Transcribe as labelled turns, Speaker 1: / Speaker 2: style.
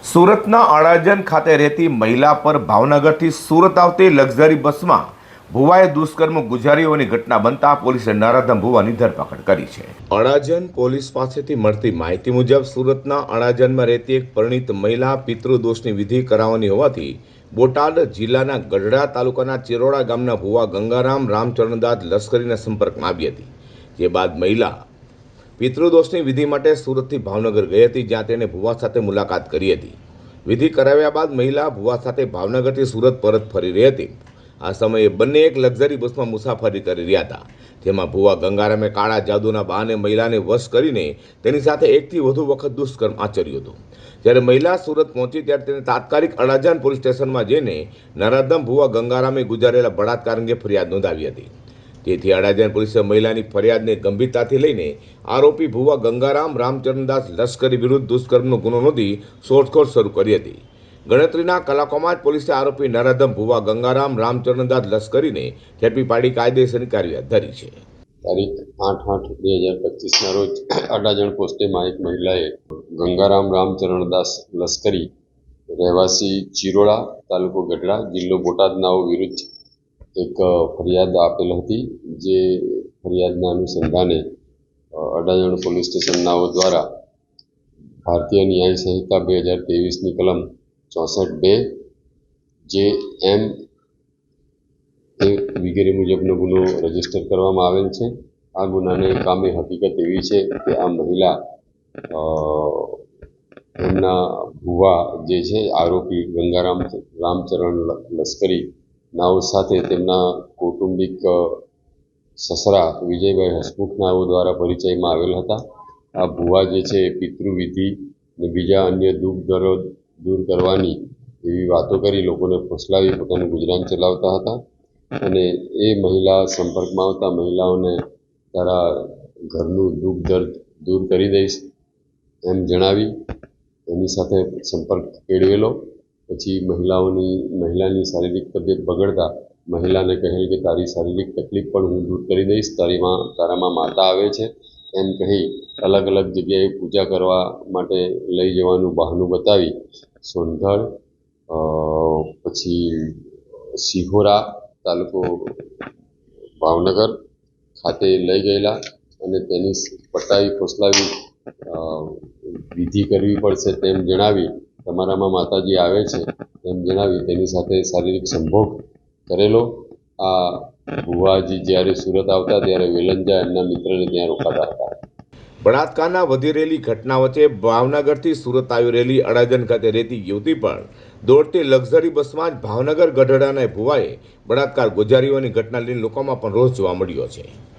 Speaker 1: સુરતના અડાજણ ખાતે રહેતી મહિલા પર ભાવનગરથી સુરત આવતી લક્ઝરી બસમાં ભુવાએ દુષ્કર્મ ગુજાર્યોની ઘટના બનતા પોલીસે નરાધમ ભુવાની ધરપકડ કરી છે। અડાજણ પોલીસ પાસેથી મળતી માહિતી મુજબ સુરતના અડાજણમાં રહેતી એક પરિણીત મહિલા પિતૃદોષની વિધિ કરાવવાની હોવાથી બોટાદ જિલ્લાના ગઢડા તાલુકાના ચિરોડા ગામના ભુવા ગંગારામ રામચરણદાસ લશ્કરીના સંપર્કમાં આવી હતી। જે બાદ મહિલા પિતૃદોષની વિધિ માટે સુરતથી ભાવનગર ગઈ હતી, જ્યાં તેણે ભુવા સાથે મુલાકાત કરી હતી। વિધિ કરાવ્યા બાદ મહિલા ભુવા સાથે ભાવનગરથી સુરત પરત ફરી રહી હતી। આ સમયે બંને એક લક્ઝરી બસમાં મુસાફરી કરી રહ્યા હતા, જેમાં ભુવા ગંગારામે કાળા જાદુના બહાને મહિલાને વશ કરીને તેની સાથે એકથી વધુ વખત દુષ્કર્મ આચર્યું હતું। જ્યારે મહિલા સુરત પહોંચી ત્યારે તેને તાત્કાલિક અડાજણ પોલીસ સ્ટેશનમાં જઈને નરાધમ ભુવા ગંગારામે ગુજારેલા બળાત્કાર અંગે ફરિયાદ નોંધાવી હતી। જેથી અડાજણ પોલીસે મહિલાની ફરિયાદને ગંભીરતાથી લઈને આરોપી ભુવા ગંગારામ રામચરણદાસ લશ્કરી વિરુદ્ધ દુષ્કર્મનો ગુનો નોંધી શોધખોળ શરૂ કરી હતી। ગણતરીના કલાકોમાં જ પોલીસે આરોપી નરાધમ ભુવા ગંગારામ રામચરણદાસ લશ્કરીને ઝડપી પાડી કાયદેસરની કાર્યવાહી ધરી છે।
Speaker 2: તારીખ 8/8/2025ના રોજ અડાજણ પોસ્ટેમાં એક મહિલાએ ગંગારામ રામચરણદાસ લશ્કરી રહેવાસી ચિરોડા તાલુકો ગઢડા જિલ્લો બોટાદનાઓ વિરુદ્ધ એક ફરિયાદ આપેલ હતી। જે ફરિયાદના અનુસંધાને અડાજણ પોલીસ સ્ટેશનનાઓ દ્વારા ભારતીય ન્યાય સંહિતા 2023ની કલમ 64(2) જે એમ વગેરે મુજબનો ગુનો રજીસ્ટર કરવામાં આવેલ છે। આ ગુનાને કામે હકીકત એવી છે કે આ મહિલા એમના ભુવા જે છે આરોપી ગંગારામ રામચરણ લશ્કરી નાઓ સાથે તેમના કૌટુંબિક સસરા વિજયભાઈ હસમુખ નાઓ દ્વારા પરિચયમાં આવેલ હતા। આ ભુવા જે છે પિતૃવિધિ અને બીજા અન્ય દુઃખ દર્દ દૂર કરવાની એવી વાતો કરી લોકોને ફસલાવી પોતાનું ગુજરાન ચલાવતા હતા। અને એ મહિલા સંપર્કમાં આવતા મહિલાઓને તારા ઘરનું દુઃખ દર્દ દૂર કરી દઈશ એમ જણાવી એની સાથે સંપર્ક કેળવેલો। પછી મહિલાની શારીરિક તબિયત બગડતા મહિલાને કહેલ કે તારી શારીરિક તકલીફ પણ હું દૂર કરી દઈશ, તારામાં માતા આવે છે એમ કહી અલગ અલગ જગ્યાએ પૂજા કરવા માટે લઈ જવાનું બહાનું બતાવી સોનગઢ પછી સિહોરા તાલુકો ભાવનગર ખાતે લઈ ગયેલા અને તેની પટાવી ફોસલાવી વિધિ કરવી પડશે તેમ જણાવી તમારામાં માતાજી આવે છે એમ જણાવી તેની સાથે શારીરિક સંભોગ કરેલો। આ ભુવાજી જ્યારે સુરત આવતા ત્યારે વેલંજા એમના મિત્રને ત્યાં રોકાતા હતા।
Speaker 1: બળાત્કારના વધી રહેલી ઘટના વચ્ચે ભાવનગરથી સુરત આવી રહેલી અડાજણ ખાતે રહેતી યુવતી પર દોડતી લક્ઝરી બસમાં જ ભાવનગર ગઢડાના ભુવાએ બળાત્કાર ગુજાર્યોની ઘટના લઈને લોકોમાં પણ રોષ જોવા મળ્યો છે।